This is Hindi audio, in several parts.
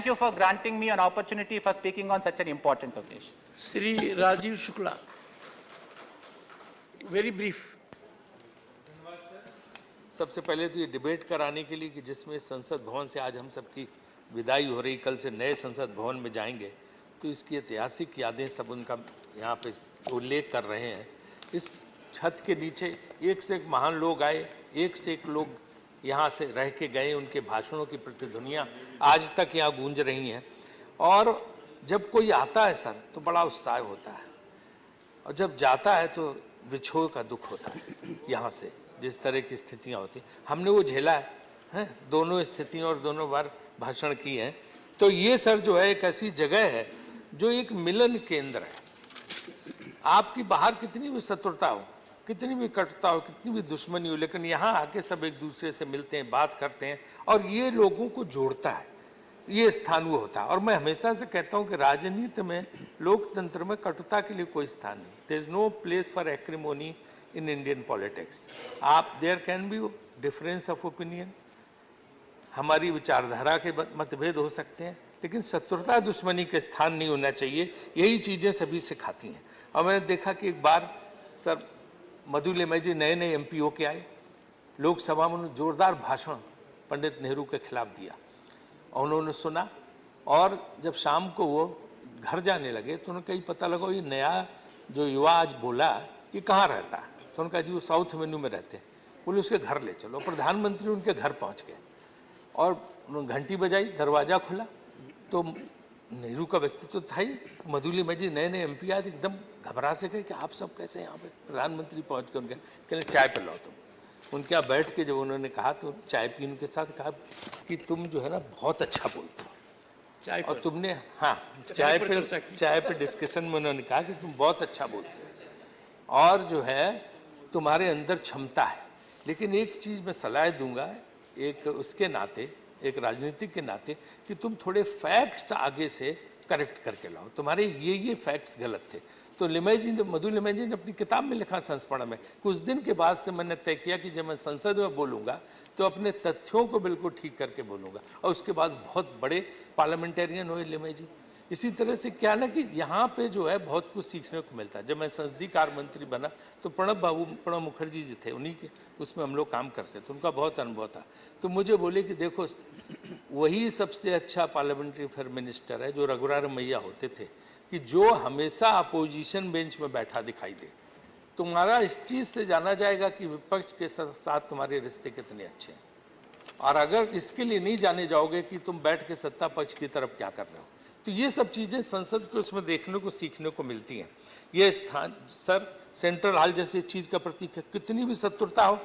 thank you for granting me an opportunity for speaking on such an important occasion. Shri Rajiv Shukla, very brief. सबसे पहले तो ये डिबेट कराने के लिए कि जिसमें संसद भवन से आज हम सबकी विदाई हो रही, कल से नए संसद भवन में जाएंगे, तो इसकी ऐतिहासिक यादें सब उनका यहाँ पे उल्लेख कर रहे हैं। इस छत के नीचे एक से एक महान लोग आए, एक से एक लोग यहाँ से रह के गए, उनके भाषणों की प्रतिध्वनियाँ आज तक यहाँ गूंज रही हैं। और जब कोई आता है सर तो बड़ा उत्साह होता है, और जब जाता है तो विछोह का दुख होता है। यहाँ से जिस तरह की स्थितियाँ होती, हमने वो झेला है, दोनों स्थितियों और दोनों बार भाषण किए हैं। तो ये सर जो है एक ऐसी जगह है जो एक मिलन केंद्र है। आपकी बाहर कितनी भी शत्रुता हो, कितनी भी कटुता हो, कितनी भी दुश्मनी हो, लेकिन यहाँ आके सब एक दूसरे से मिलते हैं, बात करते हैं, और ये लोगों को जोड़ता है। ये स्थान वो होता है। और मैं हमेशा से कहता हूँ कि राजनीति में, लोकतंत्र में कटुता के लिए कोई स्थान नहीं। There is no place for acrimony in Indian politics. आप there can be difference of opinion, हमारी विचारधारा के मतभेद हो सकते हैं, लेकिन शत्रुता दुश्मनी के स्थान नहीं होना चाहिए। यही चीज़ें सभी सिखाती हैं। और मैंने देखा कि एक बार सर मधु लिमय जी नए MP होके आए, लोकसभा में उन्होंने जोरदार भाषण पंडित नेहरू के खिलाफ दिया, और उन्होंने सुना। और जब शाम को वो घर जाने लगे तो उन्हें कहीं पता लगा ये नया जो युवा आज बोला ये कहाँ रहता है। तो उन्होंने कहा जी वो साउथ एवेन्यू में रहते हैं। बोले उसके घर ले चलो। प्रधानमंत्री उनके घर पहुँच गए और उन्होंने घंटी बजाई, दरवाज़ा खुला तो नेहरू का व्यक्तित्व था ही। तो मधु लिमय जी नए MP आए, एकदम घबरा से गए कि आप सब कैसे यहाँ पे। प्रधानमंत्री पहुँच के उनके कहने चाय पिलाओ तुम। उनके यहाँ बैठ के जब उन्होंने कहा तो चाय पी उनके साथ कहा कि तुम जो है ना बहुत अच्छा बोलते हो, और तुमने हाँ चाय पे डिस्कशन में उन्होंने कहा कि तुम बहुत अच्छा बोलते हो और जो है तुम्हारे अंदर क्षमता है। लेकिन एक चीज़ मैं सलाह दूंगा एक उसके नाते, एक राजनीतिक के नाते, कि तुम थोड़े फैक्ट्स आगे से करेक्ट करके लाओ। तुम्हारे ये फैक्ट्स गलत थे। तो लिमय जी ने, मधु लिमय जी ने अपनी किताब में लिखा संस्मरण में, कुछ दिन के बाद से मैंने तय किया कि जब मैं संसद में बोलूँगा तो अपने तथ्यों को बिल्कुल ठीक करके बोलूँगा। और उसके बाद बहुत बड़े पार्लियामेंटेरियन हुए लिमय जी। इसी तरह से क्या ना कि यहाँ पे जो है बहुत कुछ सीखने को मिलता है। जब मैं संसदीय कार्य मंत्री बना तो प्रणब मुखर्जी जी थे, उन्हीं के उसमें हम लोग काम करते थे, उनका बहुत अनुभव था। तो मुझे बोले कि देखो वही सबसे अच्छा पार्लियामेंट्री अफेयर मिनिस्टर है जो रघुराम मैया होते थे, कि जो हमेशा अपोजिशन बेंच में बैठा दिखाई दे। तुम्हारा इस चीज़ से जाना जाएगा कि विपक्ष के साथ तुम्हारे रिश्ते कितने अच्छे हैं। और अगर इसके लिए नहीं जाने जाओगे कि तुम बैठ के सत्ता पक्ष की तरफ क्या कर रहे हो, तो ये सब चीज़ें संसद को उसमें देखने को, सीखने को मिलती हैं। ये स्थान सर सेंट्रल हॉल जैसी चीज़ का प्रतीक है। कितनी भी शत्रुता हो,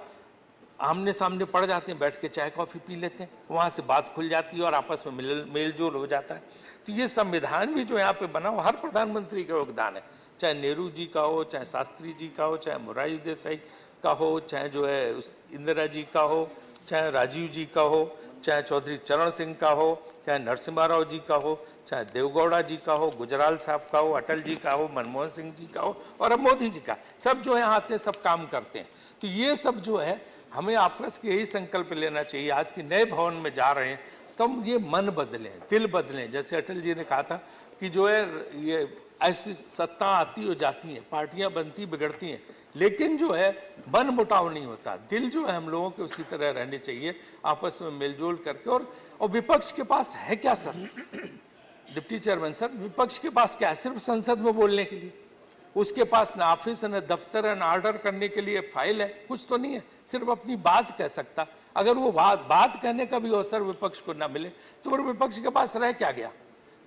आमने सामने पड़ जाते हैं, बैठ के चाय कॉफ़ी पी लेते हैं, वहाँ से बात खुल जाती है और आपस में मेल जोल हो जाता है। तो ये संविधान भी जो यहाँ पे बना हो, हर प्रधानमंत्री का योगदान है, चाहे नेहरू जी का हो, चाहे शास्त्री जी का हो, चाहे मोरारजी देसाई का हो, चाहे जो है इंदिरा जी का हो, चाहे राजीव जी का हो, चाहे चौधरी चरण सिंह का हो, चाहे नरसिम्हा राव जी का हो, चाहे देवगौड़ा जी का हो, गुजराल साहब का हो, अटल जी का हो, मनमोहन सिंह जी का हो, और अब मोदी जी का। सब जो है आते हैं, सब काम करते हैं। तो ये सब जो है हमें आपस के यही संकल्प लेना चाहिए। आज की नए भवन में जा रहे हैं तो हम ये मन बदलें, दिल बदलें। जैसे अटल जी ने कहा था कि जो है ये ऐसी सत्ता आती हो जाती हैं, पार्टियां बनती बिगड़ती हैं, लेकिन जो है मन मुटाव नहीं होता। दिल जो है हम लोगों के उसी तरह रहने चाहिए, आपस में मिलजुल करके। और विपक्ष के पास है क्या सर? डिप्टी चेयरमैन सर, विपक्ष के पास क्या है? सिर्फ संसद में बोलने के लिए। उसके पास ना ऑफिस है, ना दफ्तर है, ना ऑर्डर करने के लिए फाइल है, कुछ तो नहीं है। सिर्फ अपनी बात कह सकता। अगर वो बात कहने का भी अवसर विपक्ष को ना मिले तो फिर विपक्ष के पास रह क्या गया?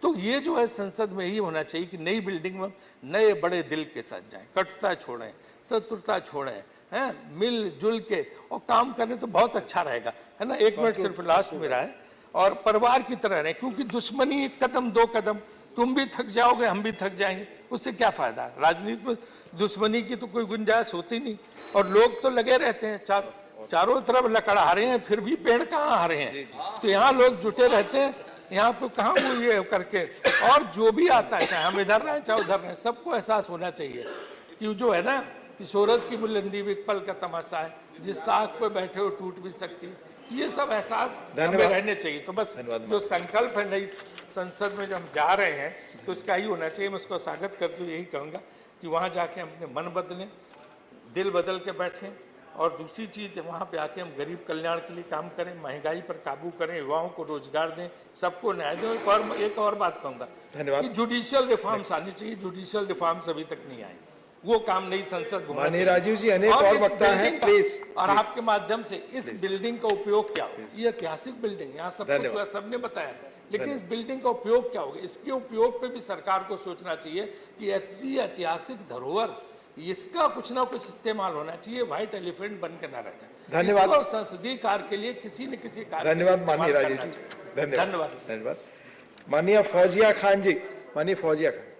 तो ये जो है संसद में ही होना चाहिए कि नई बिल्डिंग में नए बड़े दिल के साथ जाएं, कटुता छोड़ें, शत्रुता छोड़ें, हैं, मिलजुल के और काम करें तो बहुत अच्छा रहेगा, है ना। 1 मिनट सिर्फ लास्ट मेरा है। और परिवार की तरह रहें, क्योंकि दुश्मनी 1 कदम 2 कदम, तुम भी थक जाओगे, हम भी थक जाएंगे, उससे क्या फायदा? राजनीति में दुश्मनी की तो कोई गुंजाइश होती नहीं। और लोग तो लगे रहते हैं, चारों तरफ लकड़ा रहे हैं, फिर भी पेड़ कहाँ आ रहे हैं? तो यहाँ लोग जुटे रहते हैं, यहाँ पे कहाँ वो ये करके। और जो भी आता है, चाहे हम इधर रहें चाहे उधर रहें, सबको एहसास होना चाहिए कि जो है ना कि शोहरत की बुलंदी भी एक पल का तमाशा है, जिस साख पे बैठे हो टूट भी सकती है। ये सब एहसास हमें रहने चाहिए। तो बस जो संकल्प है नई संसद में जब हम जा रहे हैं तो उसका ही होना चाहिए। मैं उसको स्वागत करते हुए यही कहूँगा कि वहाँ जाके हम अपने मन बदलें, दिल बदल के बैठें, और दूसरी चीज़ वहाँ पे आके हम गरीब कल्याण के लिए काम करें, महंगाई पर काबू करें, युवाओं को रोजगार दें, सबको न्याय दें। एक और बात कहूँगा धन्यवाद। कि जुडिशियल रिफॉर्म्स आनी चाहिए। जुडिशियल रिफॉर्म्स अभी तक नहीं आए, वो काम नई संसद होना माननीय चाहिए। राजीव जी, अनेक और इस वक्ता हैं, बिल्डिंग का- प्लीज, और आपके माध्यम से इस बिल्डिंग का उपयोग क्या हो, ये ऐतिहासिक बिल्डिंग, यहाँ सब कुछ धन्यवाद। हुआ, सबने बताया, लेकिन इस बिल्डिंग का उपयोग क्या होगा, इसके उपयोग पे भी सरकार को सोचना चाहिए कि ऐसी ऐतिहासिक धरोहर, इसका कुछ ना कुछ इस्तेमाल होना चाहिए, व्हाइट एलिफेंट बन के ना रह जाए। धन्यवाद। इसको संसदीय कार्य के लिए किसी न किसी कार्य के लिए धन्यवाद इस्तेमाल माननीय करना राजीव जी, चाहिए। धन्यवाद धन्यवाद। धन्यवाद। माननीय फौजिया खान जी, माननीय फौजिया खान।